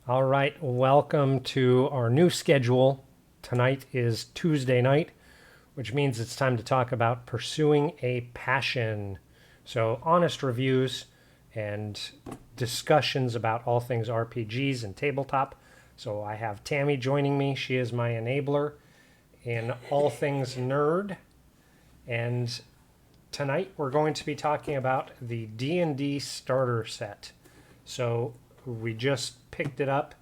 All right, welcome to our new schedule. Tonight is Tuesday night, which means it's time to talk about pursuing a passion. So, honest reviews and discussions about all things RPGs and tabletop. So, I have Tammy joining me. She is my enabler in all things nerd. And tonight we're going to be talking about the D&D starter set. So, we just picked it up,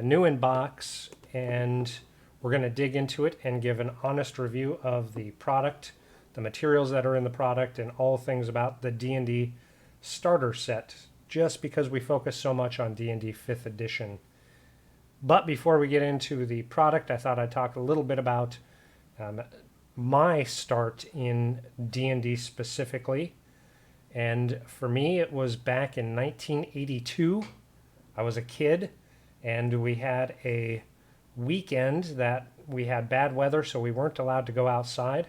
new in box, and we're going to dig into it and give an honest review of the product, the materials that are in the product, and all things about the D&D starter set, just because we focus so much on D&D 5th edition. But before we get into the product, I thought I'd talk a little bit about my start in D&D specifically. And for me, it was back in 1982. I was a kid, and we had a weekend that we had bad weather, so we weren't allowed to go outside.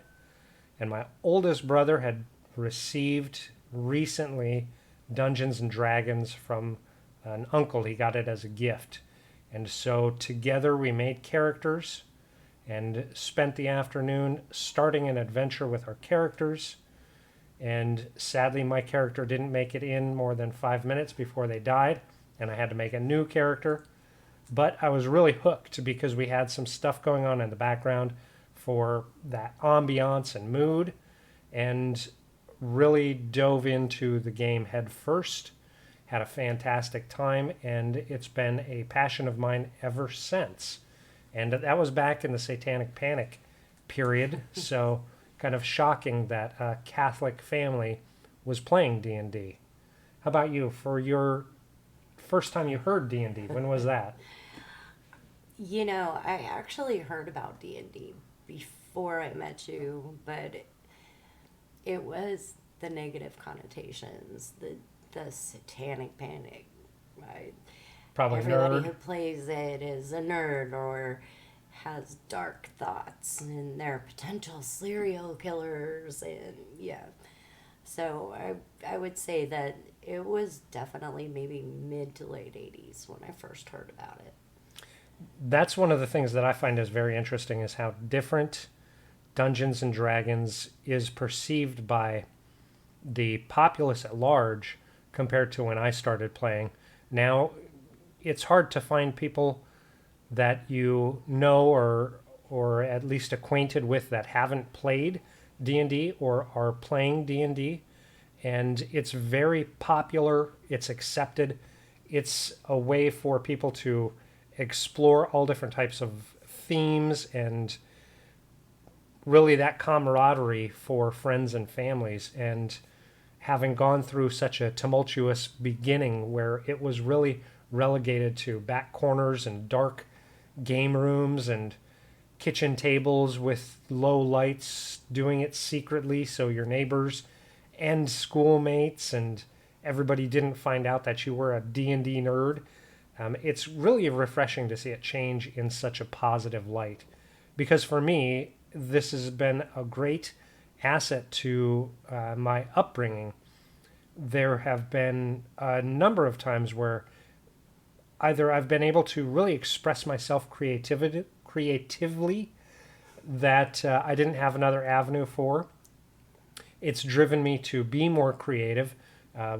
And my oldest brother had received recently Dungeons and Dragons from an uncle. He got it as a gift. And so together we made characters and spent the afternoon starting an adventure with our characters. And sadly, my character didn't make it in more than 5 minutes before they died, and I had to make a new character. But I was really hooked because we had some stuff going on in the background for that ambiance and mood, and really dove into the game head first. Had a fantastic time, and it's been a passion of mine ever since. And that was back in the Satanic Panic period, so kind of shocking that a Catholic family was playing D&D. How about you? For your first time you heard D&D, when was that? I actually heard about D&D before I met you, but it was the negative connotations, the satanic panic. Right? Probably Everybody nerd. who plays it is a nerd or has dark thoughts and they're potential serial killers and yeah. So I would say that it was definitely maybe mid to late 80s when I first heard about it. That's one of the things that I find is very interesting is how different Dungeons and Dragons is perceived by the populace at large compared to when I started playing. Now, it's hard to find people that you know or at least acquainted with that haven't played D&D or are playing D&D, and it's very popular, it's accepted. It's a way for people to explore all different types of themes and really that camaraderie for friends and families. And having gone through such a tumultuous beginning where it was really relegated to back corners and dark game rooms and kitchen tables with low lights, doing it secretly so your neighbors and schoolmates and everybody didn't find out that you were a D&D nerd. It's really refreshing to see it change in such a positive light, because for me this has been a great asset to my upbringing. There have been a number of times where either I've been able to really express myself creatively that I didn't have another avenue for. It's driven me to be more creative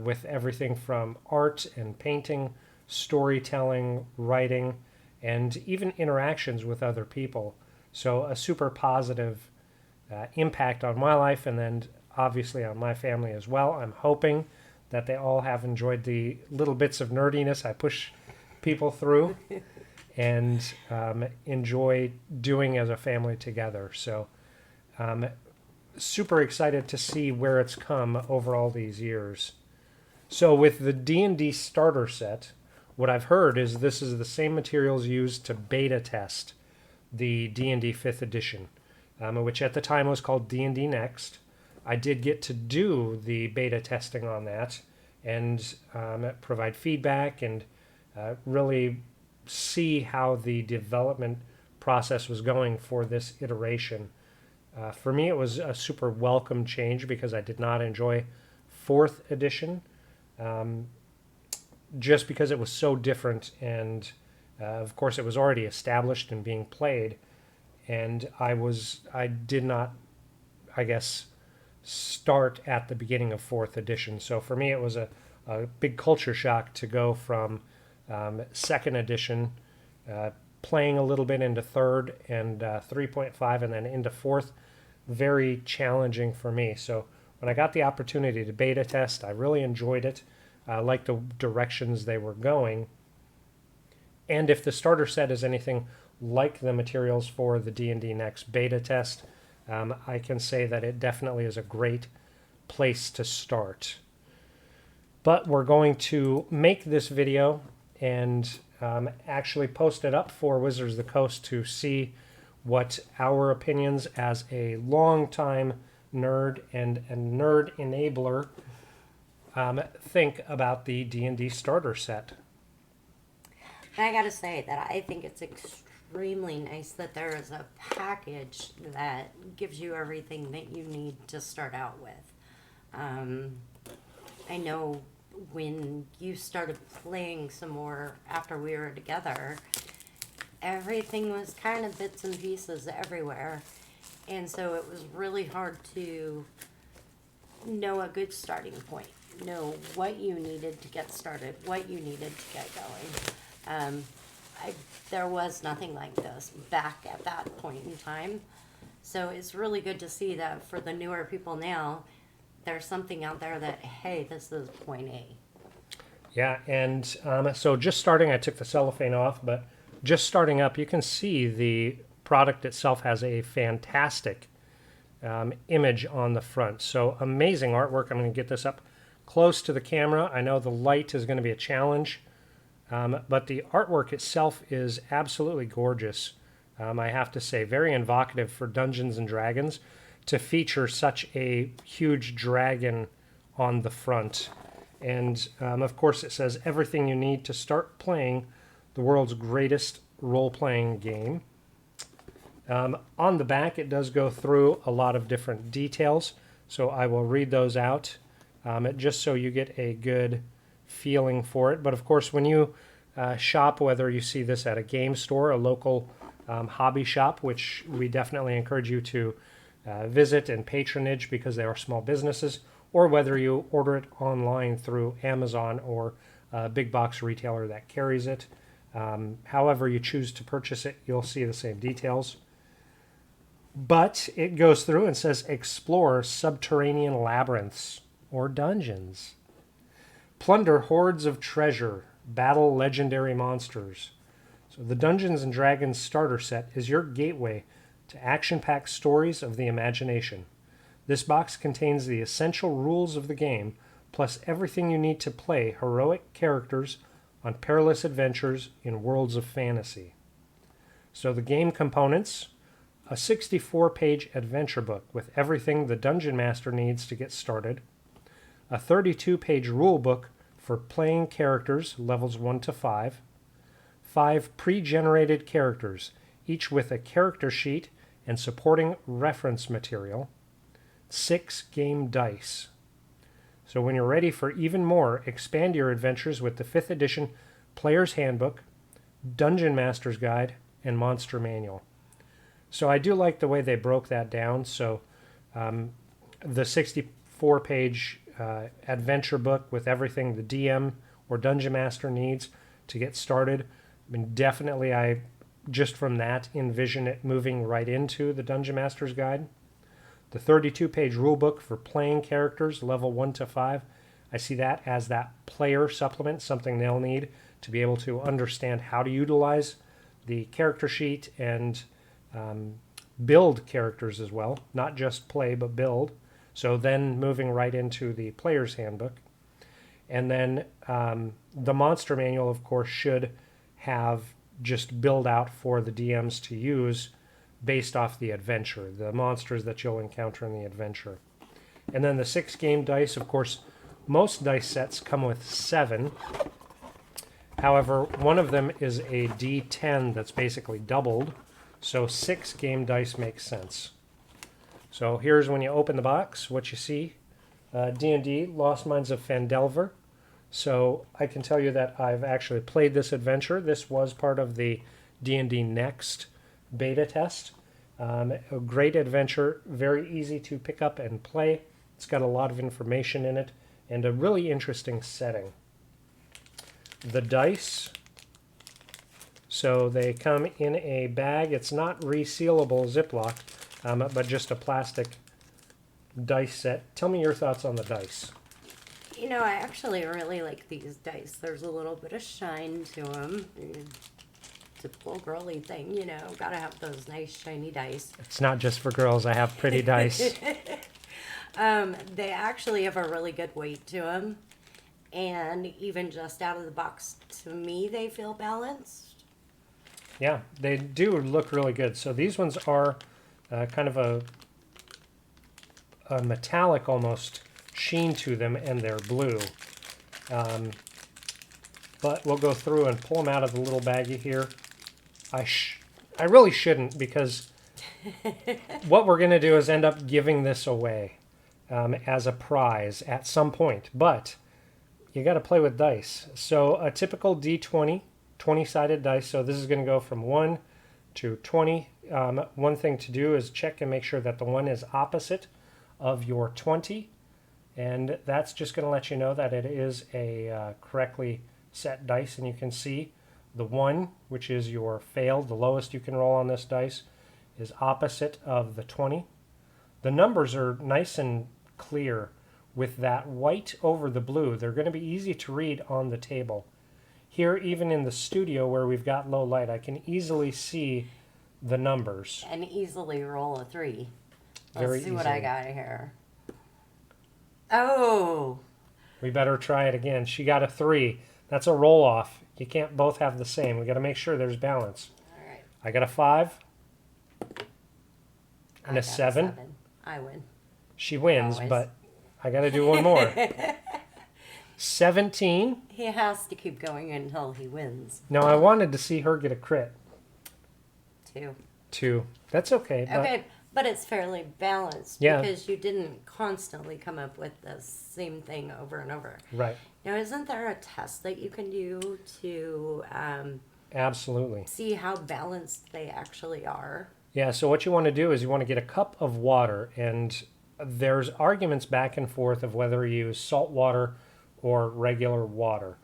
with everything from art and painting, storytelling, writing, and even interactions with other people. So a super positive impact on my life, and then obviously on my family as well. I'm hoping that they all have enjoyed the little bits of nerdiness I push people through and enjoy doing as a family together. So super excited to see where it's come over all these years. So with the D&D starter set, what I've heard is this is the same materials used to beta test the D&D 5th edition, which at the time was called D&D Next. I did get to do the beta testing on that and provide feedback and really see how the development process was going for this iteration. For me, it was a super welcome change because I did not enjoy 4th edition. just because it was so different, and of course it was already established and being played, and I did not, I guess, start at the beginning of fourth edition. So for me, it was a big culture shock to go from second edition, playing a little bit into third and 3.5, and then into fourth. Very challenging for me. So when I got the opportunity to beta test, I really enjoyed it. I liked the directions they were going. And if the starter set is anything like the materials for the D&D Next beta test, I can say that it definitely is a great place to start. But we're going to make this video and actually post it up for Wizards of the Coast to see what our opinions as a longtime nerd and a nerd enabler think about the D&D starter set. And I gotta say that I think it's extremely nice that there is a package that gives you everything that you need to start out with. I know when you started playing some more after we were together, everything was kind of bits and pieces everywhere. And so it was really hard to know a good starting point, know what you needed to get started, what you needed to get going. There was nothing like this back at that point in time. So it's really good to see that for the newer people now, there's something out there that, hey, this is point A. Yeah, and so just starting, I took the cellophane off, but just starting up, you can see the product itself has a fantastic image on the front. So amazing artwork. I'm going to get this up close to the camera. I know the light is going to be a challenge, but the artwork itself is absolutely gorgeous. I have to say, very evocative for Dungeons and Dragons to feature such a huge dragon on the front. And of course it says everything you need to start playing the world's greatest role-playing game. On the back, it does go through a lot of different details, so I will read those out just so you get a good feeling for it. But of course, when you shop, whether you see this at a game store, a local hobby shop, which we definitely encourage you to visit and patronage because they are small businesses, or whether you order it online through Amazon or a big box retailer that carries it. However you choose to purchase it, you'll see the same details. But it goes through and says explore subterranean labyrinths or dungeons. Plunder hordes of treasure, battle legendary monsters. So the Dungeons and Dragons starter set is your gateway to action-packed stories of the imagination. This box contains the essential rules of the game, plus everything you need to play heroic characters on perilous adventures in worlds of fantasy. So the game components: a 64-page adventure book with everything the Dungeon Master needs to get started, a 32-page rule book for playing characters levels 1 to 5, 5 pre-generated characters, each with a character sheet and supporting reference material, 6 game dice. So when you're ready for even more, expand your adventures with the 5th edition Player's Handbook, Dungeon Master's Guide, and Monster Manual. So I do like the way they broke that down. So the 64-page adventure book with everything the DM or Dungeon Master needs to get started. I mean, definitely I, just from that, envision it moving right into the Dungeon Master's Guide. The 32-page rulebook for playing characters, level 1 to 5. I see that as that player supplement, something they'll need to be able to understand how to utilize the character sheet and build characters as well. Not just play, but build. So then moving right into the player's handbook. And then the monster manual, of course, should have just build out for the DMs to use based off the adventure, the monsters that you'll encounter in the adventure. And then the 6 game dice, of course, most dice sets come with 7. However, one of them is a D10 that's basically doubled, so 6 game dice makes sense. So here's when you open the box, what you see. D&D, Lost Mines of Phandelver. So I can tell you that I've actually played this adventure. This was part of the D&D Next beta test. A great adventure, very easy to pick up and play. It's got a lot of information in it and a really interesting setting. The dice, so they come in a bag. It's not resealable Ziploc, but just a plastic dice set. Tell me your thoughts on the dice. You know, I actually really like these dice. There's a little bit of shine to them. Typical girly thing, you know. Gotta have those nice shiny dice. It's not just for girls. I have pretty dice. They actually have a really good weight to them. And even just out of the box, to me, they feel balanced. Yeah, they do look really good. So these ones are kind of a metallic almost sheen to them, and they're blue. But we'll go through and pull them out of the little baggie here. I really shouldn't, because what we're going to do is end up giving this away as a prize at some point. But you got to play with dice. So a typical D20, 20-sided dice. So this is going to go from 1 to 20. One thing to do is check and make sure that the 1 is opposite of your 20. And that's just going to let you know that it is a correctly set dice. And you can see the 1, which is your failed, the lowest you can roll on this dice, is opposite of the 20. The numbers are nice and clear with that white over the blue. They're going to be easy to read on the table. Here, even in the studio where we've got low light, I can easily see the numbers. And easily roll a 3. Very Let's see what I easily. got here. Oh! We better try it again. She got a 3. That's a roll off. You can't both have the same. We got to make sure there's balance. All right. I got a 5 I and a got 7. I win. She wins, Always. but I got to do one more. 17. He has to keep going until he wins. Now, I wanted to see her get a crit. 2. 2. That's okay. But Okay, but it's fairly balanced Yeah. because you didn't constantly come up with the same thing over and over. Right. Now, isn't there a test that you can do to Absolutely. see how balanced they actually are? Yeah, so what you want to do is you want to get a cup of water, and there's arguments back and forth of whether you use salt water or regular water.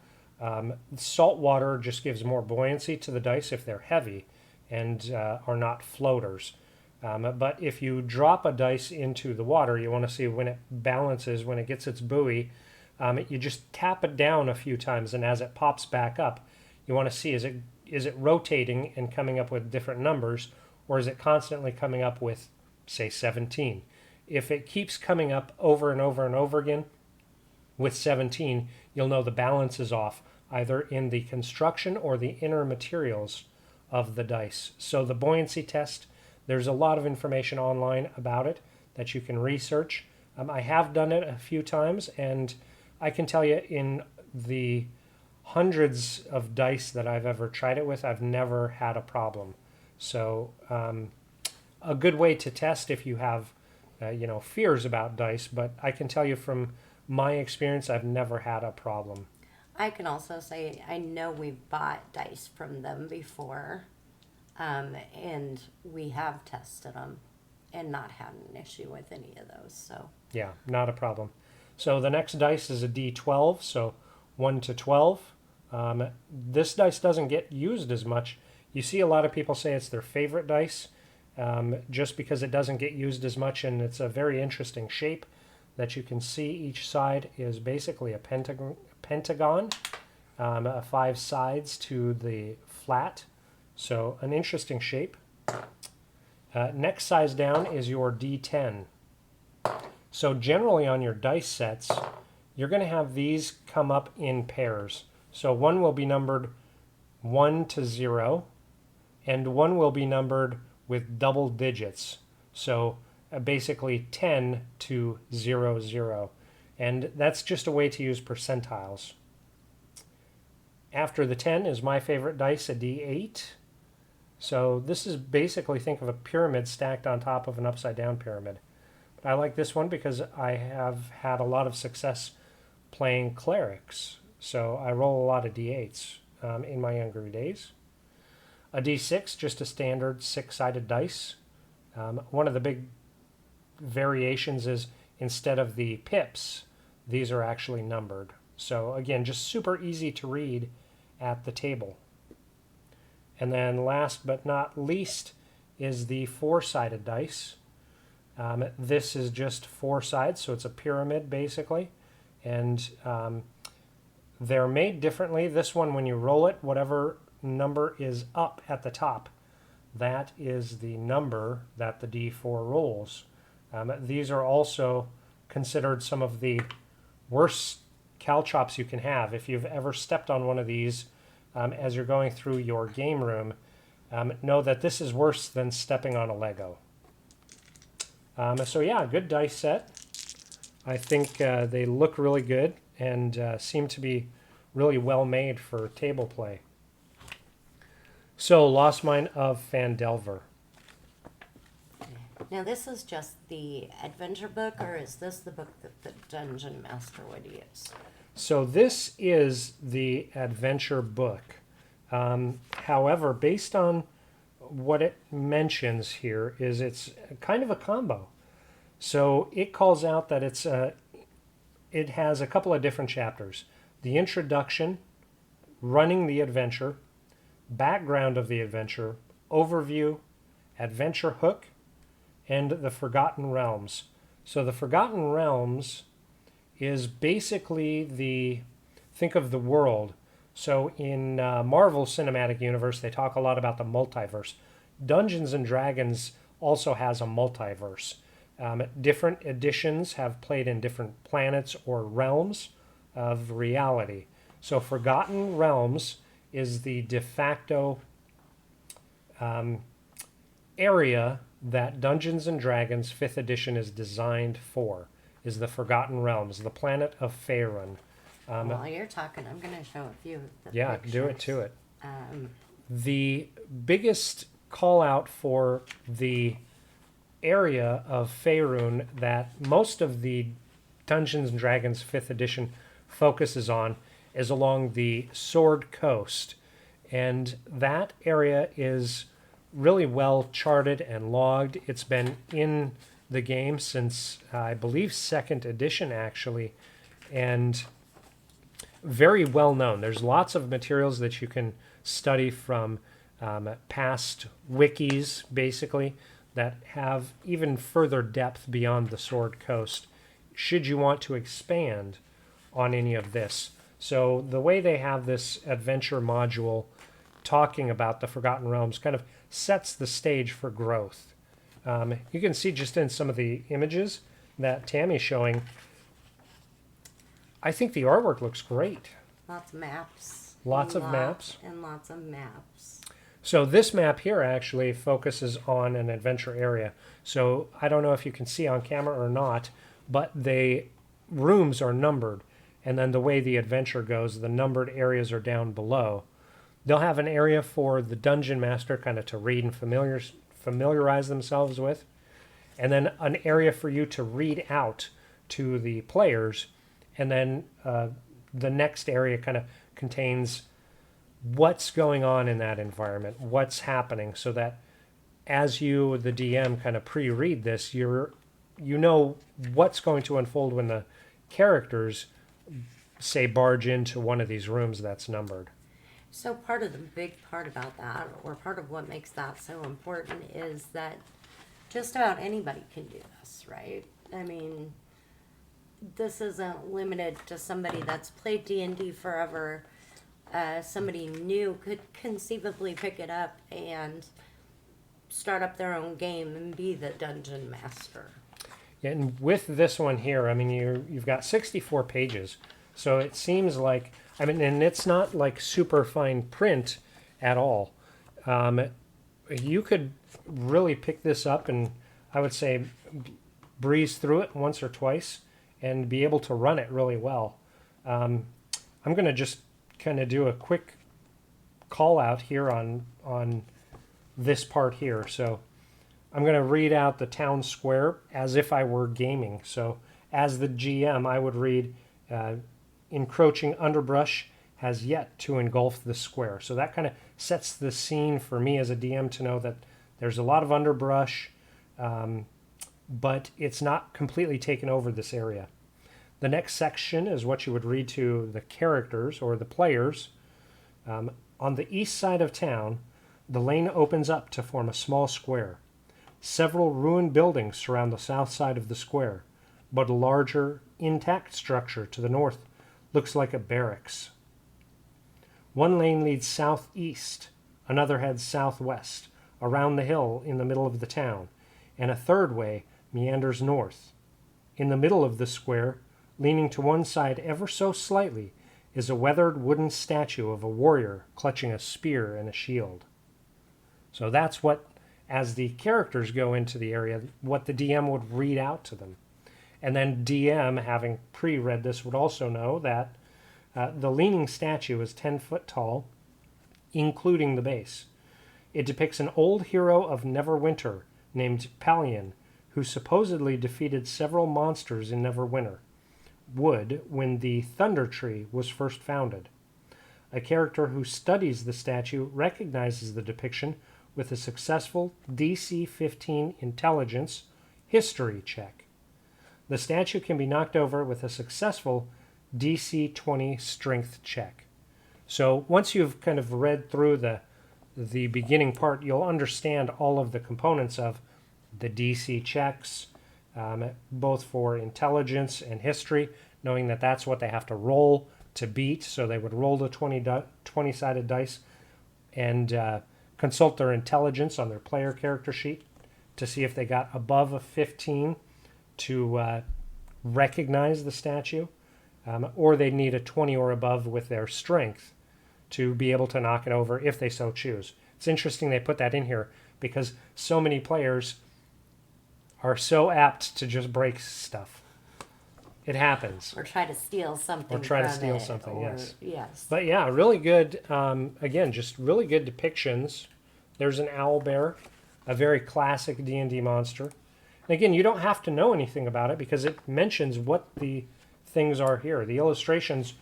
Salt water just gives more buoyancy to the dice if they're heavy and are not floaters. But if you drop a dice into the water, you want to see when it balances, when it gets its buoy. You just tap it down a few times, and as it pops back up, you want to see is it rotating and coming up with different numbers, or is it constantly coming up with, say, 17? If it keeps coming up over and over and over again with 17, you'll know the balance is off, either in the construction or the inner materials of the dice. So the buoyancy test, there's a lot of information online about it that you can research. I have done it a few times, and I can tell you in the hundreds of dice that I've ever tried it with, I've never had a problem. So a good way to test if you have fears about dice, but I can tell you from my experience, I've never had a problem. I can also say I know we've bought dice from them before, and we have tested them and not had an issue with any of those. So Yeah, not a problem. So the next dice is a D12, so 1 to 12. This dice doesn't get used as much. You see a lot of people say it's their favorite dice just because it doesn't get used as much, and it's a very interesting shape that you can see. Each side is basically a pentagon, 5 sides to the flat, so an interesting shape. Next size down is your D10. So generally on your dice sets, you're going to have these come up in pairs. So one will be numbered 1 to 0, and one will be numbered with double digits. So basically 10 to 0, 0. And that's just a way to use percentiles. After the 10 is my favorite dice, a D8. So this is basically, think of a pyramid stacked on top of an upside down pyramid. But I like this one because I have had a lot of success playing clerics. So I roll a lot of d8s in my younger days. A d6, just a standard six-sided dice. One of the big variations is instead of the pips, these are actually numbered. So again, just super easy to read at the table. And then last but not least is the four-sided dice. This is just four sides, so it's a pyramid basically. And they're made differently. This one, when you roll it, whatever number is up at the top, that is the number that the D4 rolls. These are also considered some of the worst caltrops you can have. If you've ever stepped on one of these as you're going through your game room, know that this is worse than stepping on a Lego. So yeah, good dice set. I think they look really good and seem to be really well made for table play. So, Lost Mine of Phandelver. Now, this is just the adventure book, or is this the book that the Dungeon Master would use? So this is the adventure book. However, based on what it mentions here, is it's kind of a combo. So it calls out that it has a couple of different chapters. The introduction, running the adventure, background of the adventure, overview, adventure hook, and the Forgotten Realms. So the Forgotten Realms is basically think of the world. So in Marvel Cinematic Universe, they talk a lot about the multiverse. Dungeons and Dragons also has a multiverse. Different editions have played in different planets or realms of reality. So Forgotten Realms is the de facto area that Dungeons and Dragons 5th edition is designed for, is the Forgotten Realms, the planet of Faerun. While you're talking, I'm going to show a few of the Yeah, pictures. do it to it. Um, The biggest call out for the area of Faerun that most of the Dungeons and Dragons 5th edition focuses on is along the Sword Coast. And that area is really well charted and logged. It's been in the game since, I believe, 2nd edition, actually, and very well known. There's lots of materials that you can study from past wikis, basically, that have even further depth beyond the Sword Coast, should you want to expand on any of this. So the way they have this adventure module talking about the Forgotten Realms kind of sets the stage for growth. You can see just in some of the images that Tammy's showing, I think the artwork looks great. lots of maps. Lots of maps. And lots of maps. So this map here actually focuses on an adventure area. So I don't know if you can see on camera or not, but the rooms are numbered. And then the way the adventure goes, the numbered areas are down below. They'll have an area for the dungeon master kind of to read and familiarize themselves with. And then an area for you to read out to the players. And then the next area kind of contains what's going on in that environment, what's happening, so that as you, the DM, kind of pre-read this, you know what's going to unfold when the characters, say, barge into one of these rooms that's numbered. So part of the big part about that, or part of what makes that so important, is that just about anybody can do this, right? I mean, this isn't limited to somebody that's played D&D forever. Somebody new could conceivably pick it up and start up their own game and be the dungeon master. Yeah, and with this one here, I mean, you've got 64 pages, so it seems like, I mean, and it's not like super fine print at all. You could really pick this up and, I would say, breeze through it once or twice and be able to run it really well. I'm going to just kind of do a quick call out here on this part here. So I'm going to read out the town square as if I were gaming. So as the GM, I would read encroaching underbrush has yet to engulf the square. So that kind of sets the scene for me as a DM to know that there's a lot of underbrush, but it's not completely taken over this area. The next section is what you would read to the characters or the players. On the east side of town, the lane opens up to form a small square. Several ruined buildings surround the south side of the square, but a larger, intact structure to the north looks like a barracks. One lane leads southeast, another heads southwest, around the hill in the middle of the town, and a third way meanders north. In the middle of the square, leaning to one side ever so slightly, is a weathered wooden statue of a warrior clutching a spear and a shield. So that's what, as the characters go into the area, what the DM would read out to them. And then DM, having pre-read this, would also know that the leaning statue is 10 foot tall, including the base. It depicts an old hero of Neverwinter named Palion, who supposedly defeated several monsters in Neverwinter Wood when the Thunder Tree was first founded. A character who studies the statue recognizes the depiction with a successful DC 15 intelligence history check. The statue can be knocked over with a successful DC 20 strength check. So once you've kind of read through the beginning part, you'll understand all of the components of the DC checks, both for intelligence and history, knowing that that's what they have to roll to beat. So they would roll the 20-sided dice and consult their intelligence on their player character sheet to see if they got above a 15 to recognize the statue, or they need a 20 or above with their strength to be able to knock it over if they so choose. It's interesting they put that in here because so many players are so apt to just break stuff. It happens. Or try to steal something. Yes. Yes. But yeah, really good. Again, just really good depictions. There's an owlbear, a very classic D&D monster. And again, you don't have to know anything about it because it mentions what the things are here. The illustrations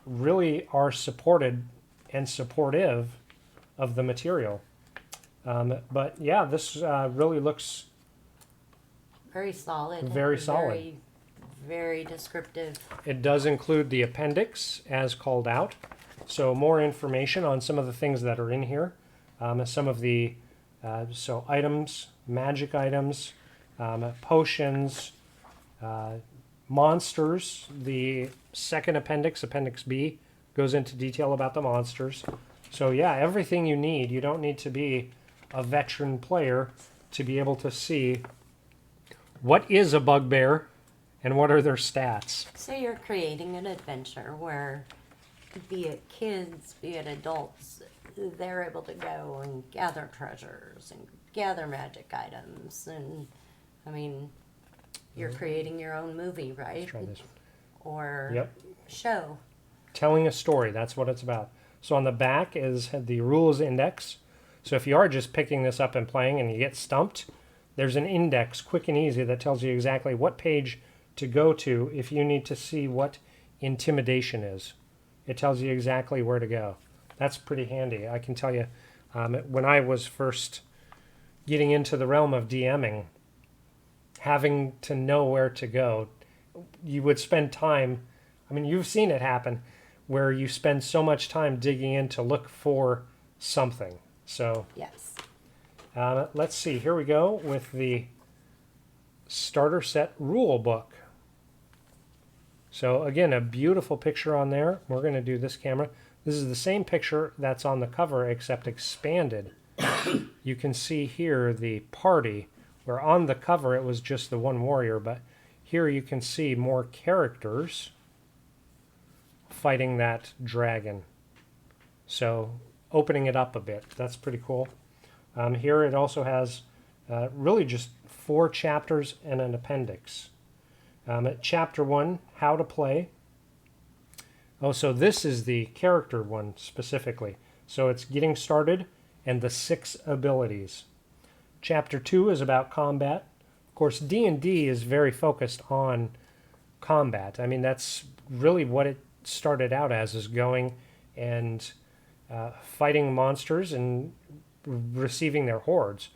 really are supported and supportive of the material. But yeah, this really looks very solid. Very solid. Very descriptive. It does include the appendix as called out. So more information on some of the things that are in here. Some of the items, magic items, potions, monsters. The second appendix, Appendix B, goes into detail about the monsters. So yeah, everything you need. You don't need to be a veteran player to be able to see what is a bugbear and what are their stats. So you're creating an adventure where, be it kids, be it adults, they're able to go and gather treasures and gather magic items. And, I mean, you're creating your own movie, right? Let's try this one. Or show. Telling a story, that's what it's about. So on the back is the rules index. So if you are just picking this up and playing and you get stumped, there's an index, quick and easy, that tells you exactly what page to go to if you need to see what intimidation is. It tells you exactly where to go. That's pretty handy. I can tell you, when I was first getting into the realm of DMing, having to know where to go, you would spend time, I mean, you've seen it happen, where you spend so much time digging in to look for something. So yes. Let's see. Here we go with the starter set rule book. So again, a beautiful picture on there. We're going to do this camera. This is the same picture that's on the cover except expanded. You can see here the party, where on the cover it was just the one warrior, but here you can see more characters fighting that dragon. So opening it up a bit. That's pretty cool. Here it also has really just 4 chapters and an appendix. Chapter 1, How to Play. Oh, so this is the character one specifically. So it's getting started and the 6 abilities. Chapter 2 is about combat. Of course, D&D is very focused on combat. I mean, that's really what it started out as, is going and fighting monsters and receiving their hoards,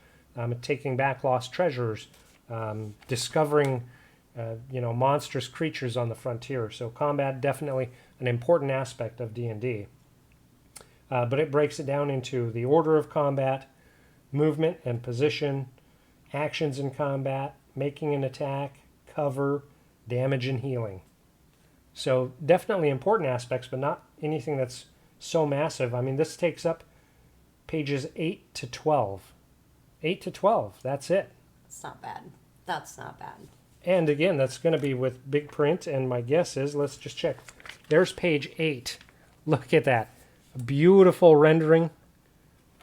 taking back lost treasures, discovering monstrous creatures on the frontier. So combat definitely an important aspect of D&D. But it breaks it down into the order of combat, movement and position, actions in combat, making an attack, cover, damage, and healing. So definitely important aspects, but not anything that's so massive. I mean, this takes up pages 8 to 12. 8 to 12, that's it. It's not bad. That's not bad. And again, that's going to be with big print, and my guess is, let's just check. There's page 8. Look at that. A beautiful rendering,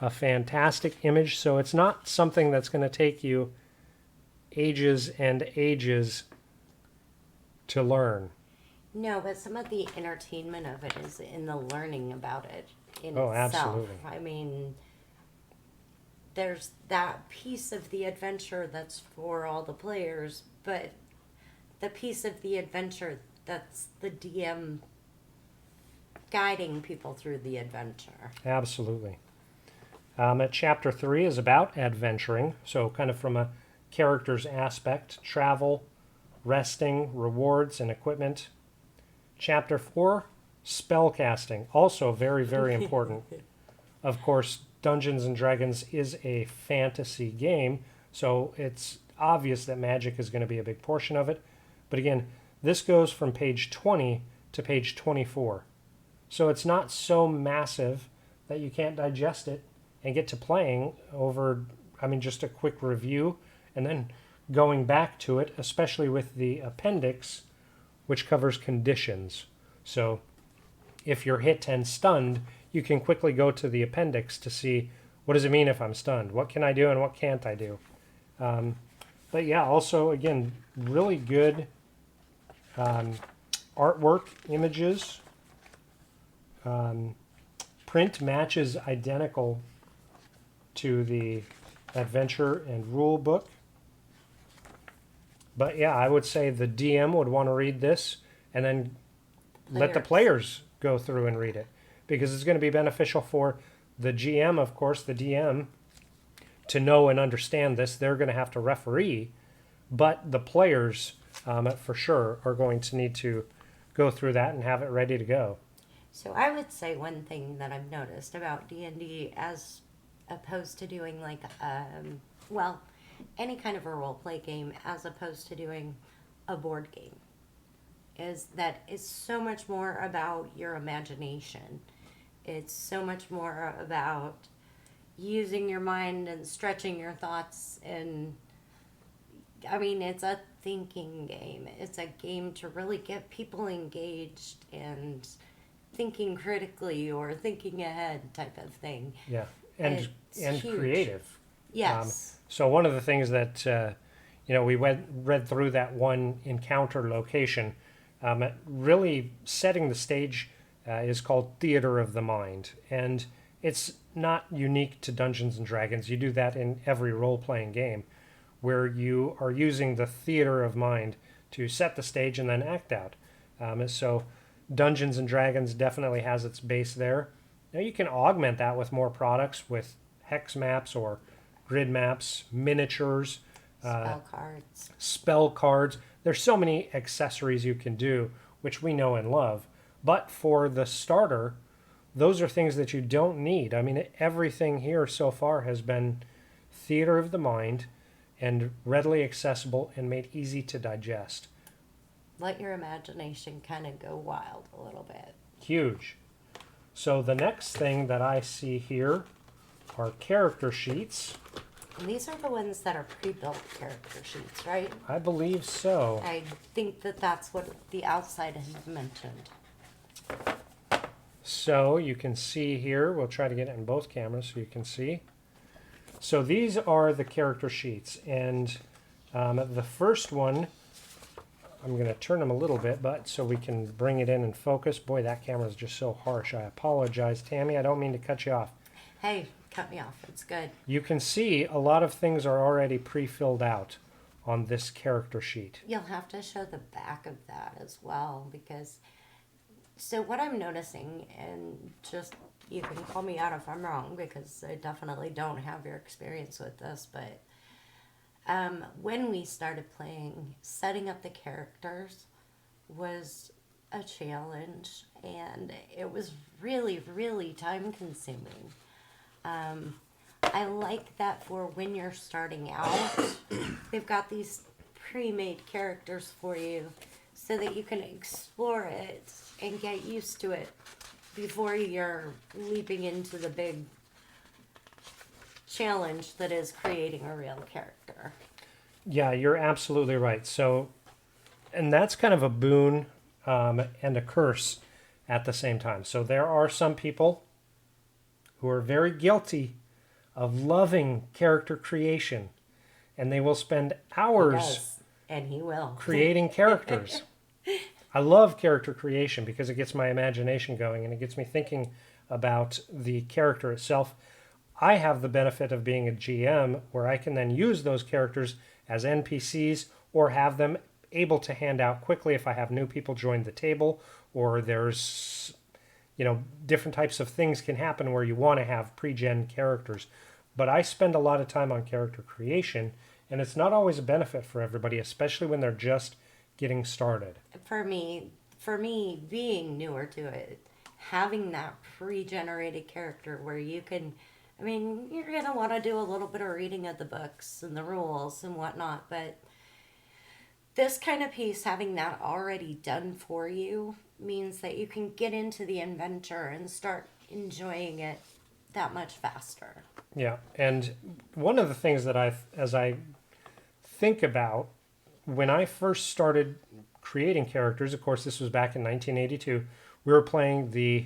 a fantastic image. So it's not something that's going to take you ages and ages to learn. No, but some of the entertainment of it is in the learning about it in Oh, itself. absolutely. I mean, there's that piece of the adventure that's for all the players, but the piece of the adventure that's the DM guiding people through the adventure. Absolutely. Chapter 3 is about adventuring, so kind of from a character's aspect, travel, resting, rewards, and equipment. Chapter 4, spellcasting, also very, very important. Of course, Dungeons & Dragons is a fantasy game, so it's obvious that magic is going to be a big portion of it. But again, this goes from page 20 to page 24. So it's not so massive that you can't digest it and get to playing over, just a quick review and then going back to it, especially with the appendix, which covers conditions. So if you're hit and stunned, you can quickly go to the appendix to see, what does it mean if I'm stunned? What can I do and what can't I do? But yeah, also, again, really good artwork, images. Print matches identical to the adventure and rule book. But yeah, I would say the DM would want to read this and then let the players go through and read it, because it's going to be beneficial for the GM, of course, the DM, to know and understand this. They're going to have to referee, but the players for sure are going to need to go through that and have it ready to go. So I would say one thing that I've noticed about D&D as opposed to doing like any kind of a role play game as opposed to doing a board game is that it's so much more about your imagination. It's so much more about using your mind and stretching your thoughts, and it's a thinking game. It's a game to really get people engaged and thinking critically or thinking ahead type of thing. Yeah, and huge. Creative. Yes. So one of the things that we read through that one encounter location, really setting the stage is called Theater of the Mind, and it's not unique to Dungeons and Dragons. You do that in every role-playing game, where you are using the theater of mind to set the stage and then act out. So Dungeons and Dragons definitely has its base there. Now you can augment that with more products, with hex maps or grid maps, miniatures, spell cards. There's so many accessories you can do, which we know and love. But for the starter, those are things that you don't need. Everything here so far has been theater of the mind and readily accessible and made easy to digest. Let your imagination kind of go wild a little bit. Huge. So the next thing that I see here are character sheets. And these are the ones that are pre-built character sheets, right? I believe so. I think that's what the outside has mentioned. So you can see here, we'll try to get it in both cameras so you can see. So these are the character sheets, and the first one, I'm going to turn them a little bit, but so we can bring it in and focus. Boy, that camera is just so harsh. I apologize, Tammy. I don't mean to cut you off. Hey, cut me off. It's good. You can see a lot of things are already pre-filled out on this character sheet. You'll have to show the back of that as well, because So what I'm noticing, and just you can call me out if I'm wrong because I definitely don't have your experience with this, but when we started playing, setting up the characters was a challenge, and it was really, really time consuming. Um, I like that for when you're starting out, they've got these pre-made characters for you so that you can explore it and get used to it before you're leaping into the big challenge that is creating a real character. Yeah, you're absolutely right. So, and that's kind of a boon and a curse at the same time. So there are some people who are very guilty of loving character creation, and they will spend He hours does, and he will. creating characters. I love character creation because it gets my imagination going and it gets me thinking about the character itself. I have the benefit of being a GM where I can then use those characters as NPCs or have them able to hand out quickly if I have new people join the table, or there's different types of things can happen where you want to have pre-gen characters. But I spend a lot of time on character creation, and it's not always a benefit for everybody, especially when they're just getting started. For me, being newer to it, having that pre-generated character where you can, I mean, you're gonna want to do a little bit of reading of the books and the rules and whatnot, but this kind of piece, having that already done for you, means that you can get into the adventure and start enjoying it that much faster. Yeah, and one of the things that as I think about when I first started creating characters, of course, this was back in 1982. We were playing the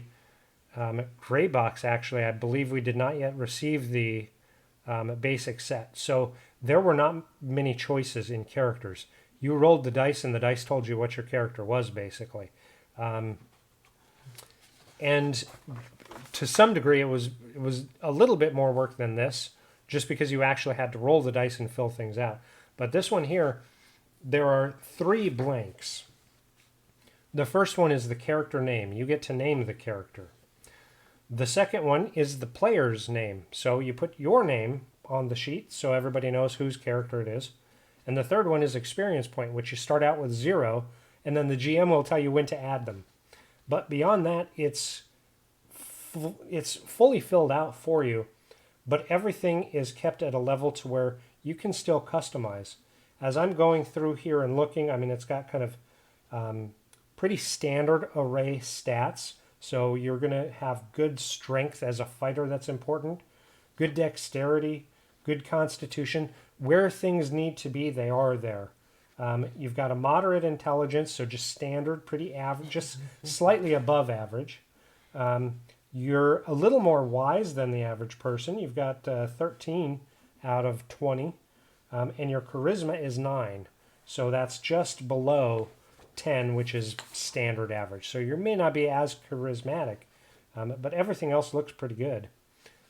gray box. Actually, I believe we did not yet receive the basic set, so there were not many choices in characters. You rolled the dice, and the dice told you what your character was, basically. And to some degree, it was a little bit more work than this, just because you actually had to roll the dice and fill things out. But this one here, there are 3 blanks. The first one is the character name. You get to name the character. The second one is the player's name. So you put your name on the sheet so everybody knows whose character it is. And the third one is experience point, which you start out with 0, and then the GM will tell you when to add them. But beyond that, it's fully filled out for you, but everything is kept at a level to where you can still customize. As I'm going through here and looking, I mean, it's got kind of pretty standard array stats. So you're going to have good strength as a fighter, that's important, good dexterity, good constitution. Where things need to be, they are there. You've got a moderate intelligence, so just standard, pretty average, just slightly above average. You're a little more wise than the average person. You've got 13 out of 20, and your charisma is 9. So that's just below 10, which is standard average. So you may not be as charismatic, but everything else looks pretty good.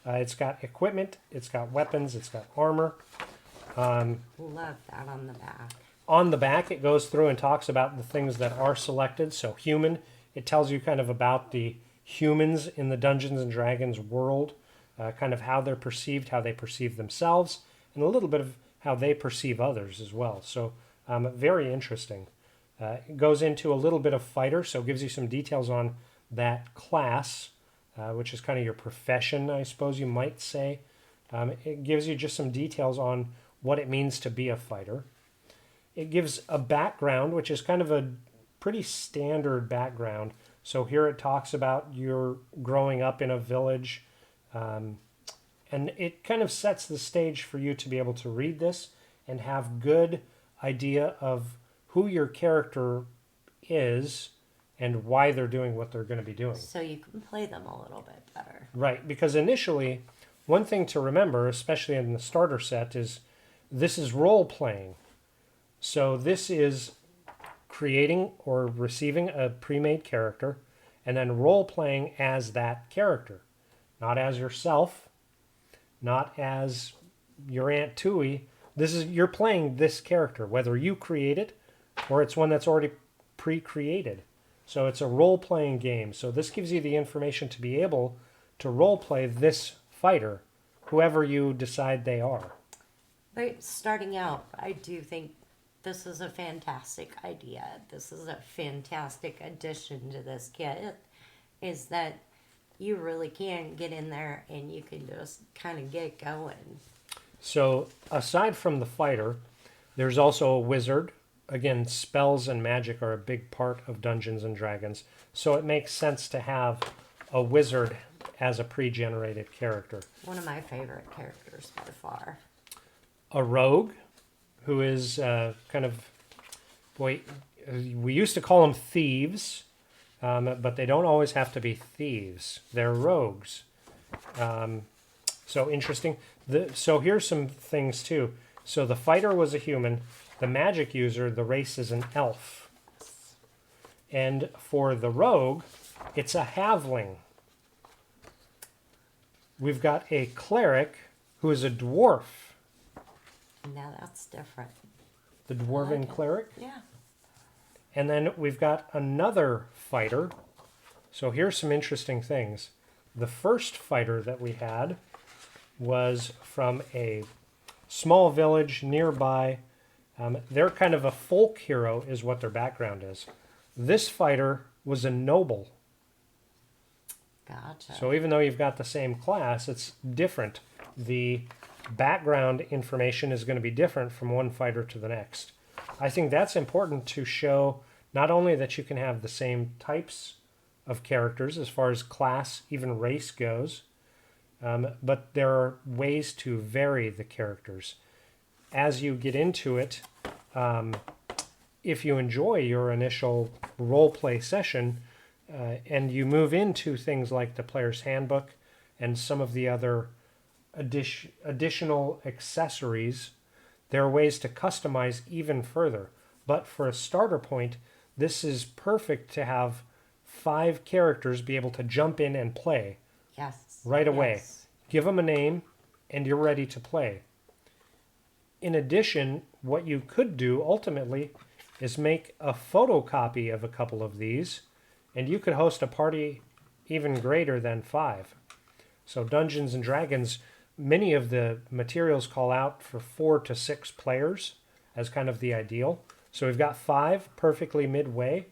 It's got equipment, it's got weapons, it's got armor. Love that on the back. On the back, it goes through and talks about the things that are selected. So human, it tells you kind of about the humans in the Dungeons and Dragons world, kind of how they're perceived, how they perceive themselves, and a little bit of how they perceive others as well. So very interesting. It goes into a little bit of fighter, so it gives you some details on that class, which is kind of your profession, I suppose you might say. It gives you just some details on what it means to be a fighter. It gives a background, which is kind of a pretty standard background. So here it talks about your growing up in a village, and it kind of sets the stage for you to be able to read this and have good idea of who your character is and why they're doing what they're going to be doing. So you can play them a little bit better. Right, because initially, one thing to remember, especially in the starter set, is this is role-playing. So this is creating or receiving a pre-made character and then role-playing as that character. Not as yourself, not as your Aunt Tui. You're playing this character, whether you create it or it's one that's already pre-created. So it's a role-playing game. So this gives you the information to be able to role-play this fighter, whoever you decide they are. But starting out, I do think this is a fantastic idea. This is a fantastic addition to this kit. Is that you really can get in there and you can just kind of get going. So aside from the fighter, there's also a wizard. Again, spells and magic are a big part of Dungeons and Dragons. So it makes sense to have a wizard as a pre-generated character. One of my favorite characters by far. A rogue, who is kind of, boy, we used to call them thieves, but they don't always have to be thieves. They're rogues. So interesting. So here's some things too. So the fighter was a human. The magic user, the race is an elf. And for the rogue, it's a halfling. We've got a cleric who is a dwarf. Now that's different. The dwarven like cleric. Yeah. And then we've got another fighter. So here's some interesting things. The first fighter that we had was from a small village nearby. They're kind of a folk hero is what their background is. This fighter was a noble. Gotcha. So even though you've got the same class, it's different. The background information is going to be different from one fighter to the next. I think that's important to show not only that you can have the same types of characters as far as class, even race goes, but there are ways to vary the characters. As you get into it, if you enjoy your initial role play session and you move into things like the player's handbook and some of the other additional accessories, there are ways to customize even further. But for a starter point, this is perfect to have 5 characters be able to jump in and play Yes. right away. Yes. Give them a name, and you're ready to play. In addition, what you could do ultimately is make a photocopy of a couple of these, and you could host a party even greater than 5. So Dungeons and Dragons, many of the materials call out for 4 to 6 players as kind of the ideal. So we've got 5 perfectly midway.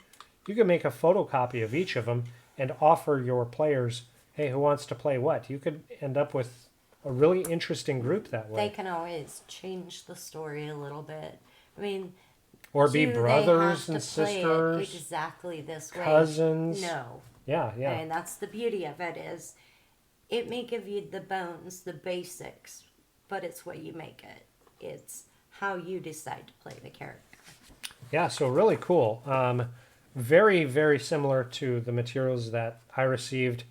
You can make a photocopy of each of them and offer your players, hey, who wants to play what? You could end up with a really interesting group that way. They can always change the story a little bit. I mean, Or be do they brothers have and to play it sisters, exactly this way? cousins. No. Yeah. And that's the beauty of it is it may give you the bones, the basics, but it's what you make it. It's how you decide to play the character. Yeah, so really cool. Very, very similar to the materials that I received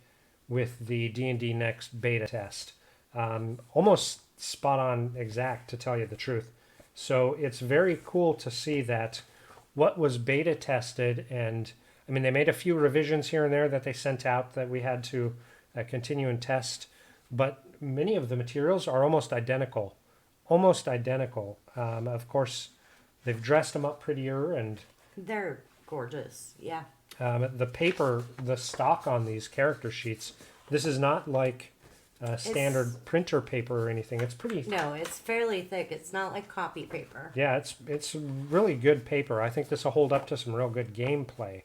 with the D&D Next beta test. Almost spot on exact, to tell you the truth. So it's very cool to see that what was beta tested, and I mean, they made a few revisions here and there that they sent out that we had to continue and test, but many of the materials are almost identical. Almost identical. Of course, they've dressed them up prettier, and They're gorgeous. Yeah. the paper, the stock on these character sheets, this is not like standard printer paper or anything. It's pretty. No, it's fairly thick. It's not like copy paper. Yeah, it's really good paper. I think this will hold up to some real good gameplay.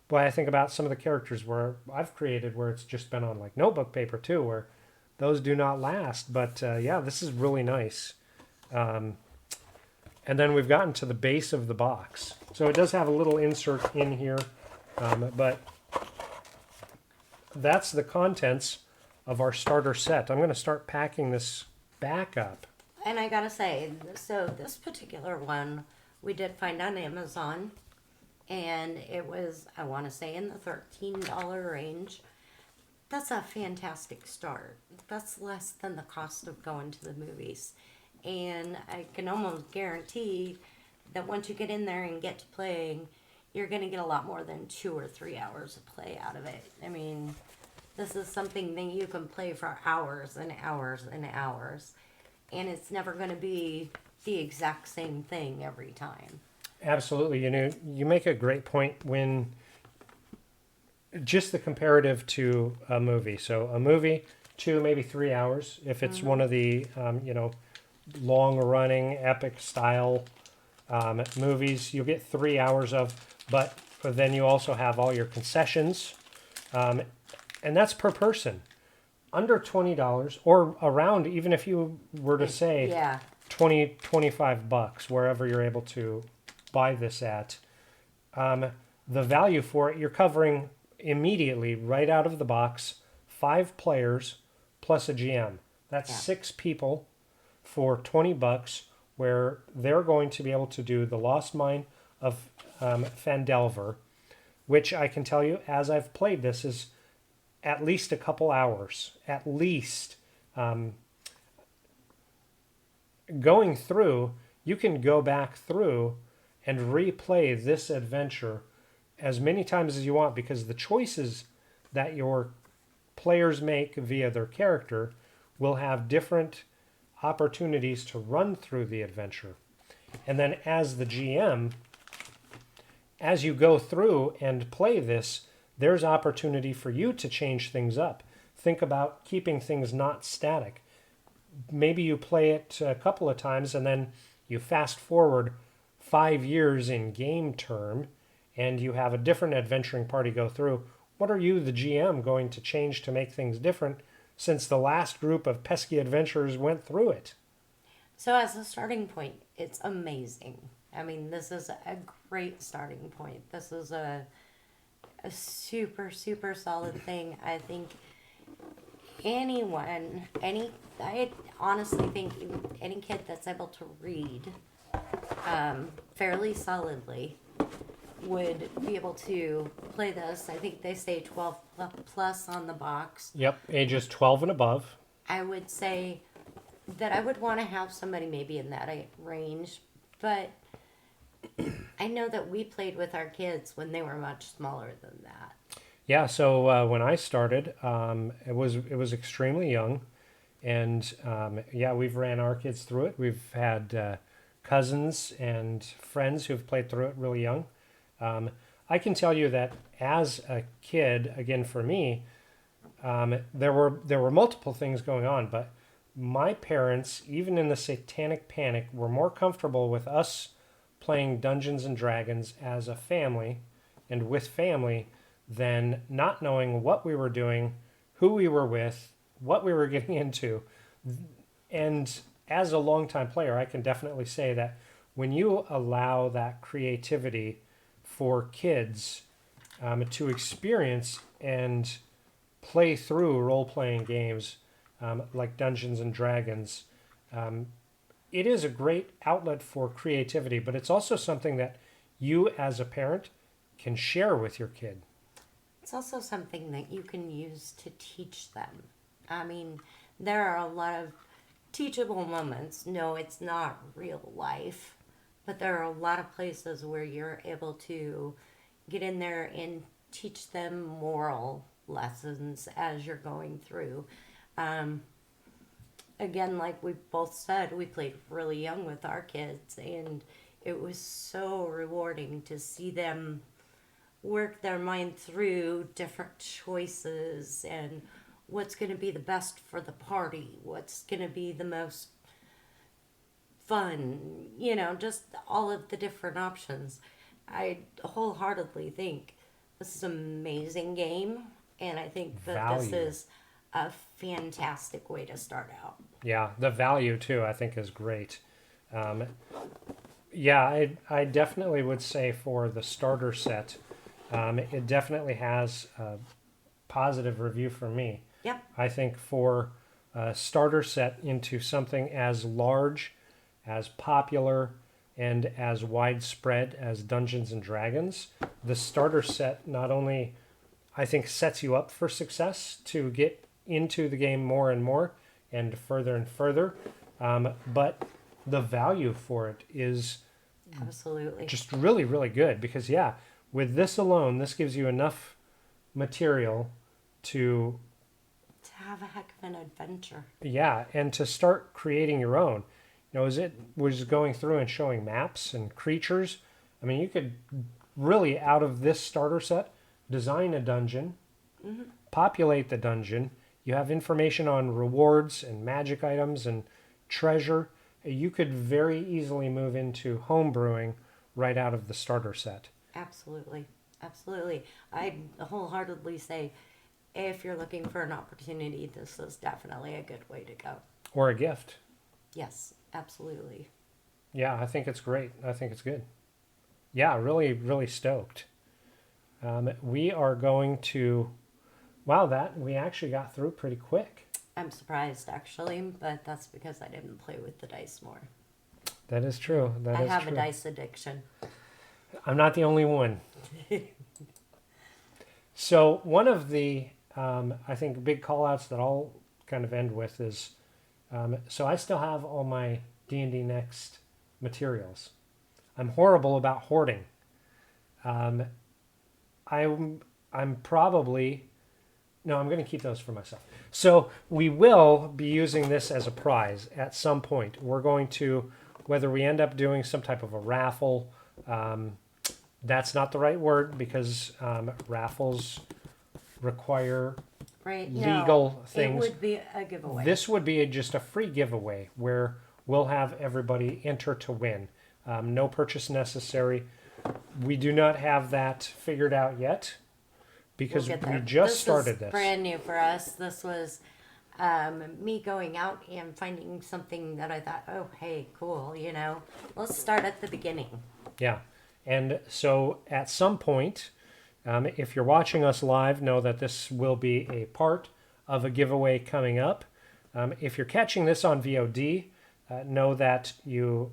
Boy, I think about some of the characters where I've created where it's just been on like notebook paper too, where those do not last. But yeah, this is really nice. And then we've gotten to the base of the box. So it does have a little insert in here, but that's the contents of our starter set. I'm going to start packing this back up. And I gotta say, so this particular one we did find on Amazon, and it was, I want to say, in the $13 range. That's a fantastic start. That's less than the cost of going to the movies. And I can almost guarantee that once you get in there and get to playing, you're going to get a lot more than 2 or 3 hours of play out of it. I mean, this is something that you can play for hours and hours and hours. And it's never going to be the exact same thing every time. Absolutely. You make a great point when just the comparative to a movie. So a movie, 2 maybe 3 hours. If it's one of the long running epic style movies, you'll get 3 hours of. But then you also have all your concessions, um, and that's per person. Under $20 or around, even if you were to say Yeah. 20 25 bucks, wherever you're able to buy this at, the value for it, you're covering immediately right out of the box 5 players plus a GM. That's Yeah. 6 people for 20 bucks, where they're going to be able to do the Lost Mine of Fandelver, which I can tell you, as I've played this, is at least a couple hours, at least. Going through, you can go back through and replay this adventure as many times as you want, because the choices that your players make via their character will have different opportunities to run through the adventure. And then as the GM, as you go through and play this, there's opportunity for you to change things up. Think about keeping things not static. Maybe you play it a couple of times and then you fast forward 5 years in game term and you have a different adventuring party go through. What are you, the GM, going to change to make things different since the last group of pesky adventurers went through it? So as a starting point, it's amazing. I mean, this is a great starting point. This is a super, super solid thing. I think I honestly think any kid that's able to read fairly solidly would be able to play this. I think they say 12 plus on the box. Yep, ages 12 and above. I would say that I would want to have somebody maybe in that range, but I know that we played with our kids when they were much smaller than that. Yeah, so when I started, it was extremely young, and yeah, we've ran our kids through it. We've had cousins and friends who've played through it really young. I can tell you that as a kid, again for me, there were multiple things going on, but my parents, even in the Satanic Panic, were more comfortable with us playing Dungeons and Dragons as a family and with family than not knowing what we were doing, who we were with, what we were getting into. And as a longtime player, I can definitely say that when you allow that creativity for kids to experience and play through role-playing games like Dungeons and Dragons, it is a great outlet for creativity, but it's also something that you as a parent can share with your kid. It's also something that you can use to teach them. I mean, there are a lot of teachable moments. No, it's not real life, but there are a lot of places where you're able to get in there and teach them moral lessons as you're going through. Again, like we both said, we played really young with our kids, and it was so rewarding to see them work their mind through different choices and what's going to be the best for the party, what's going to be the most fun, just all of the different options. I wholeheartedly think this is an amazing game, and I think that this Value. is a fantastic way to start out. Yeah, the value too, I think, is great. Yeah, I definitely would say for the starter set, it definitely has a positive review from me. Yep. I think for a starter set into something as large, as popular, and as widespread as Dungeons and Dragons, the starter set not only, I think, sets you up for success to get into the game more and further, but the value for it is Absolutely. just really, really good, because yeah, with this alone, this gives you enough material to, To have a heck of an adventure. yeah, and to start creating your own. As it was going through and showing maps and creatures, I mean, you could really, out of this starter set, design a dungeon, populate the dungeon. You have information on rewards and magic items and treasure. You could very easily move into homebrewing right out of the starter set. Absolutely. Absolutely. I wholeheartedly say if you're looking for an opportunity, this is definitely a good way to go. Or a gift. Yes, absolutely. Yeah, I think it's great. I think it's good. Yeah, really, really stoked. We are going to, wow, that we actually got through pretty quick. I'm surprised actually, but that's because I didn't play with the dice more. That is true. I have a dice addiction. I'm not the only one. So one of the, I think, big call-outs that I'll kind of end with is, so I still have all my D&D Next materials. I'm horrible about hoarding. I'm probably, no, I'm going to keep those for myself. So we will be using this as a prize at some point. We're going to, whether we end up doing some type of a raffle, that's not the right word because raffles require legal things. It would be a giveaway. This would be just a free giveaway where we'll have everybody enter to win. No purchase necessary. We do not have that figured out yet because we just started this. Brand new for us. This was me going out and finding something that I thought, oh, hey, cool, let's start at the beginning. Yeah. And so at some point, if you're watching us live, know that this will be a part of a giveaway coming up. If you're catching this on VOD, know that you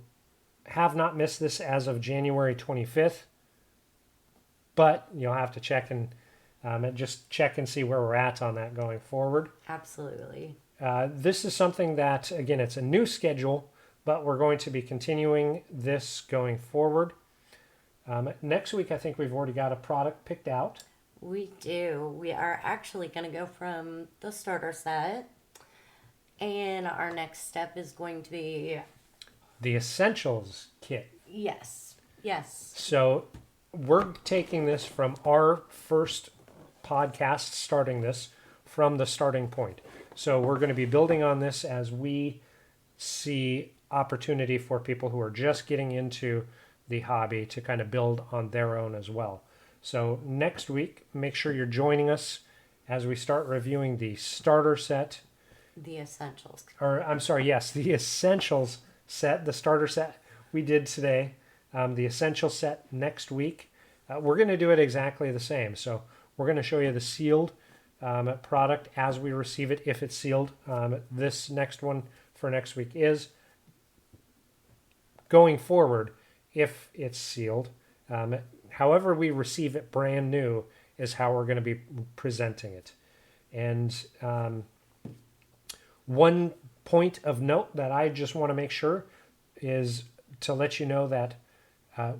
have not missed this as of January 25th, but you'll have to check and just check and see where we're at on that going forward. Absolutely. This is something that, again, it's a new schedule, but we're going to be continuing this going forward. Next week, I think we've already got a product picked out. We do. We are actually going to go from the starter set, and our next step is going to be the Essentials kit. Yes. So we're taking this from our first podcast, starting this from the starting point. So we're going to be building on this as we see opportunity for people who are just getting into the hobby to kind of build on their own as well. So next week, make sure you're joining us as we start reviewing the starter set. The Essentials. The Essentials set, the starter set we did today. The Essential set next week. We're going to do it exactly the same. So we're going to show you the sealed product as we receive it, if it's sealed. This next one for next week is going forward. If it's sealed, however we receive it brand new is how we're going to be presenting it. And one point of note that I just want to make sure is to let you know that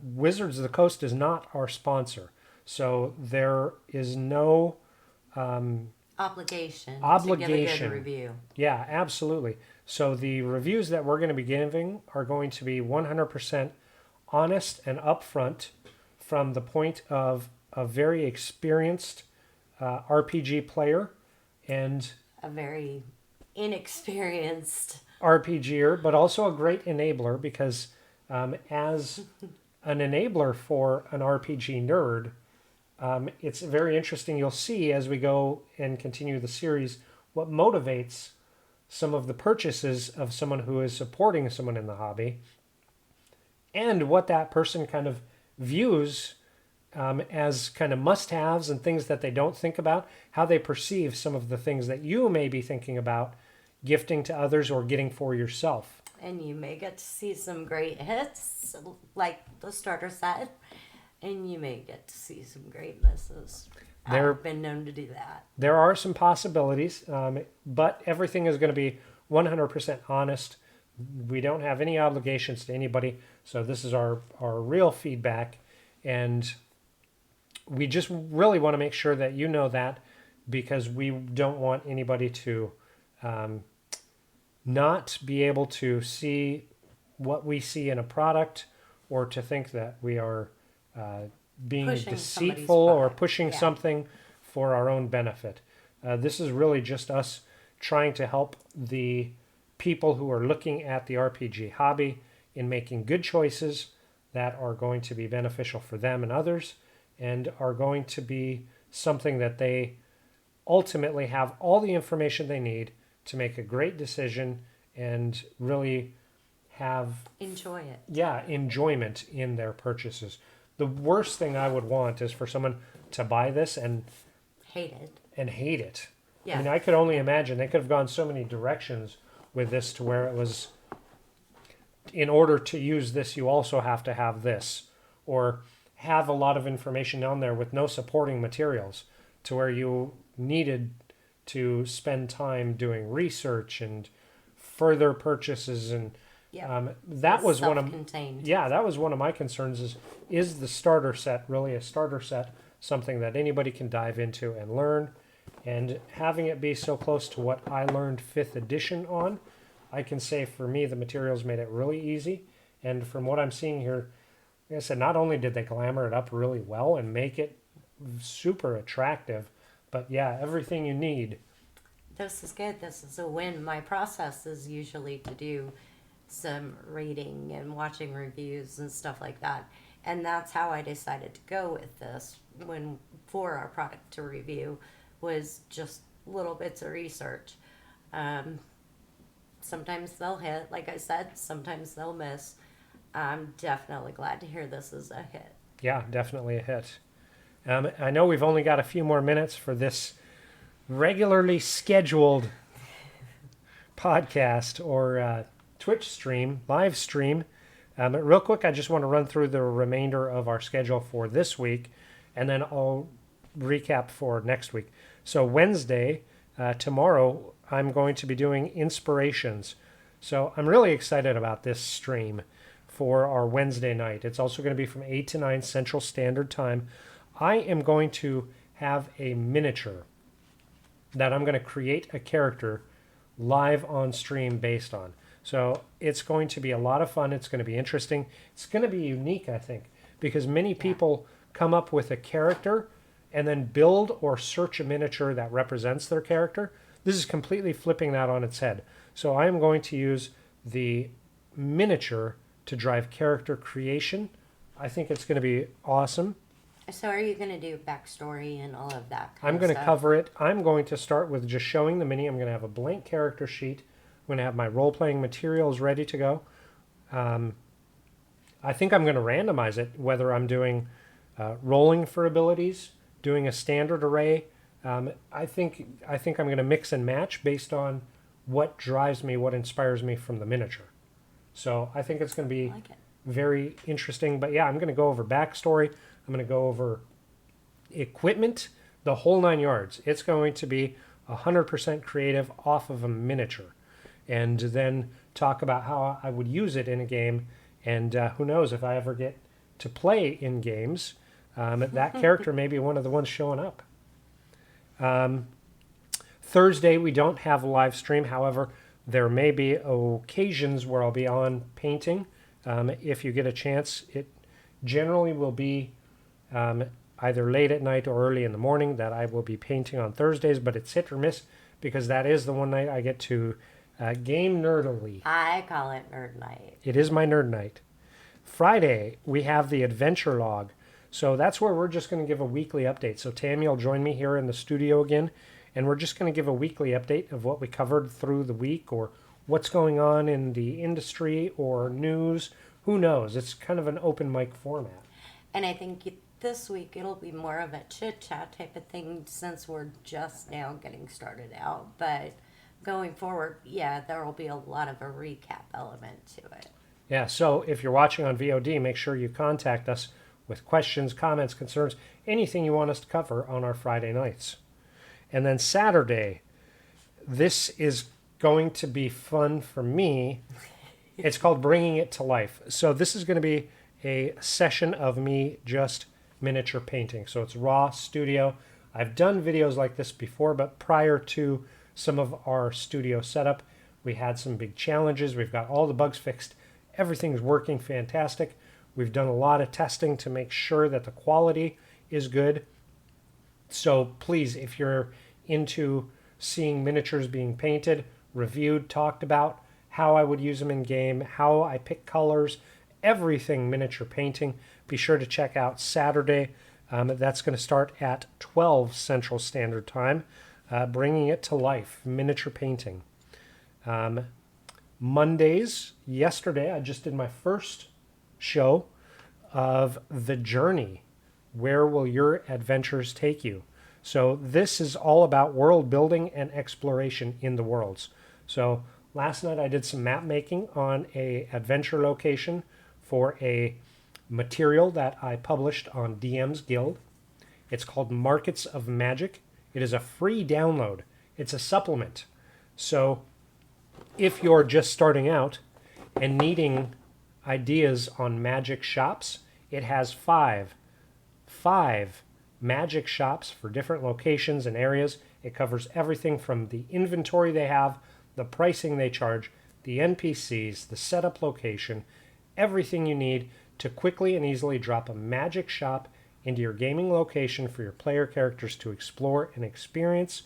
Wizards of the Coast is not our sponsor. So there is no obligation to give a good review. Yeah, absolutely. So the reviews that we're going to be giving are going to be 100% honest and upfront from the point of a very experienced RPG player and a very inexperienced RPGer, but also a great enabler because as an enabler for an RPG nerd, it's very interesting. You'll see as we go and continue the series what motivates some of the purchases of someone who is supporting someone in the hobby, and what that person kind of views as kind of must-haves and things that they don't think about, how they perceive some of the things that you may be thinking about gifting to others or getting for yourself. And you may get to see some great hits, like the starter set, and you may get to see some great misses. I've been known to do that. There are some possibilities, but everything is going to be 100% honest. We don't have any obligations to anybody, so this is our real feedback, and we just really want to make sure that you know that, because we don't want anybody to not be able to see what we see in a product or to think that we are being Pushing somebody's deceitful or product. pushing Yeah. something for our own benefit. This is really just us trying to help the people who are looking at the RPG hobby in making good choices that are going to be beneficial for them and others, and are going to be something that they ultimately have all the information they need to make a great decision and really have Enjoy it. enjoyment in their purchases. The worst thing I would want is for someone to buy this Hate it. and hate it. Yeah. I mean, I could only imagine they could have gone so many directions with this to where it was, in order to use this, you also have to have this, or have a lot of information on there with no supporting materials, to where you needed to spend time doing research and further purchases. And Yeah. that It's was one of self-contained. that was one of my concerns, is the starter set really a starter set, something that anybody can dive into and learn? And having it be so close to what I learned 5th edition on, I can say for me the materials made it really easy. And from what I'm seeing here, like I said, not only did they glamour it up really well and make it super attractive, but yeah, everything you need. This is good. This is a win. My process is usually to do some reading and watching reviews and stuff like that. And that's how I decided to go with this when for our product to review, was just little bits of research. Sometimes they'll hit, like I said, sometimes they'll miss. I'm definitely glad to hear this is a hit. Yeah, definitely a hit. I know we've only got a few more minutes for this regularly scheduled podcast or Twitch stream, live stream. But real quick, I just want to run through the remainder of our schedule for this week, and then I'll recap for next week. So Wednesday, tomorrow, I'm going to be doing inspirations. So I'm really excited about this stream for our Wednesday night. It's also going to be from 8 to 9 Central Standard Time. I am going to have a miniature that I'm going to create a character live on stream based on. So it's going to be a lot of fun. It's going to be interesting. It's going to be unique, I think, because many people come up with a character and then build or search a miniature that represents their character. This is completely flipping that on its head. So I am going to use the miniature to drive character creation. I think it's going to be awesome. So are you going to do backstory and all of that I'm of going to stuff? cover it. I'm going to start with just showing the mini. I'm going to have a blank character sheet. I'm going to have my role-playing materials ready to go. I think I'm going to randomize it, whether I'm doing rolling for abilities, doing a standard array. I think I'm going to mix and match based on what drives me, what inspires me from the miniature. So I think it's going to be I like it. very interesting. But yeah, I'm going to go over backstory. I'm going to go over equipment, the whole 9 yards. It's going to be 100% creative off of a miniature. And then talk about how I would use it in a game. And who knows, if I ever get to play in games, that character may be one of the ones showing up. Thursday, we don't have a live stream. However, there may be occasions where I'll be on painting. If you get a chance, it generally will be either late at night or early in the morning that I will be painting on Thursdays, but it's hit or miss because that is the one night I get to game nerdily. I call it nerd night. It is my nerd night. Friday, we have the adventure log. So that's where we're just going to give a weekly update. So Tammy will join me here in the studio again, and we're just going to give a weekly update of what we covered through the week or what's going on in the industry or news. Who knows? It's kind of an open mic format. And I think this week it'll be more of a chit-chat type of thing since we're just now getting started out. But going forward, yeah, there will be a lot of a recap element to it. Yeah, so if you're watching on VOD, make sure you contact us with questions, comments, concerns, anything you want us to cover on our Friday nights. And then Saturday, this is going to be fun for me. It's called Bringing It to Life. So this is going to be a session of me just miniature painting. So it's raw studio. I've done videos like this before, but prior to some of our studio setup, we had some big challenges. We've got all the bugs fixed. Everything's working fantastic. We've done a lot of testing to make sure that the quality is good. So please, if you're into seeing miniatures being painted, reviewed, talked about, how I would use them in game, how I pick colors, everything miniature painting, be sure to check out Saturday. That's going to start at 12 Central Standard Time, bringing it to life, miniature painting. Mondays, yesterday, I just did my first show of The Journey. Where will your adventures take you? So this is all about world building and exploration in the worlds. So last night I did some map making on a adventure location for a material that I published on DM's Guild. It's called Markets of Magic. It is a free download. It's a supplement. So if you're just starting out and needing ideas on magic shops, it has five magic shops for different locations and areas. It covers everything from the inventory they have, the pricing they charge, the NPCs, the setup location, everything you need to quickly and easily drop a magic shop into your gaming location for your player characters to explore and experience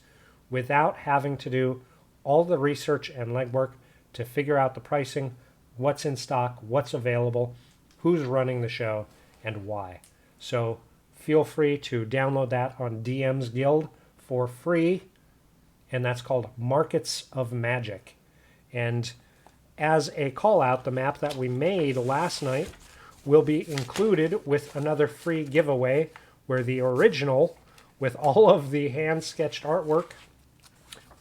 without having to do all the research and legwork to figure out the pricing, what's in stock, what's available, who's running the show, and why. So feel free to download that on DM's Guild for free, and that's called Markets of Magic. And as a call out, the map that we made last night will be included with another free giveaway where the original with all of the hand-sketched artwork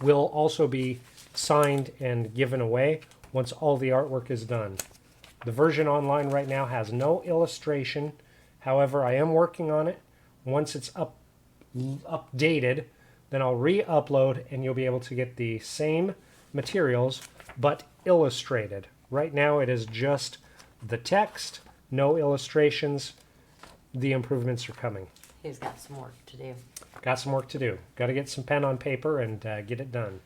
will also be signed and given away once all the artwork is done. The version online right now has no illustration. However, I am working on it. Once it's updated, then I'll re-upload and you'll be able to get the same materials but illustrated. Right now it is just the text, no illustrations. The improvements are coming. He's got some work to do. Got some work to do. Got to get some pen on paper and get it done.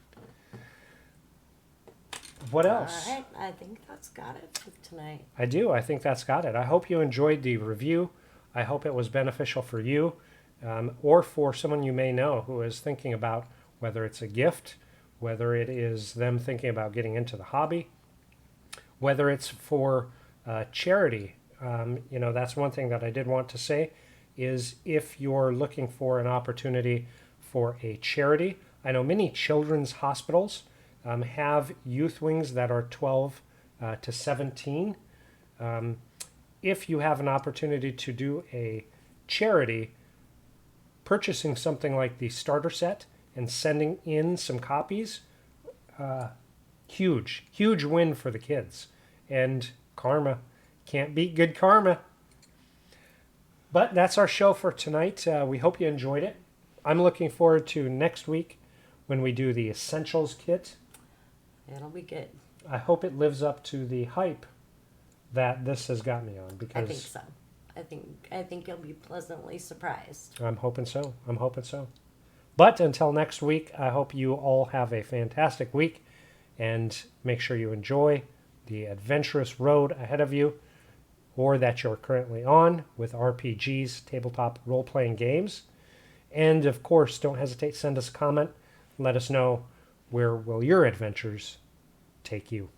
What else? All right, I think that's got it for tonight. I do. I think that's got it. I hope you enjoyed the review. I hope it was beneficial for you or for someone you may know who is thinking about whether it's a gift, whether it is them thinking about getting into the hobby, whether it's for charity. That's one thing that I did want to say is if you're looking for an opportunity for a charity, I know many children's hospitals have youth wings that are 12 to 17. If you have an opportunity to do a charity, purchasing something like the starter set and sending in some copies, huge win for the kids. And karma, can't beat good karma. But that's our show for tonight. We hope you enjoyed it. I'm looking forward to next week when we do the Essentials kit. It'll be good. I hope it lives up to the hype that this has got me on, because I think so. I think you'll be pleasantly surprised. I'm hoping so. But until next week, I hope you all have a fantastic week and make sure you enjoy the adventurous road ahead of you or that you're currently on with RPGs, tabletop role-playing games. And of course, don't hesitate to send us a comment. Let us know where will your adventures take you.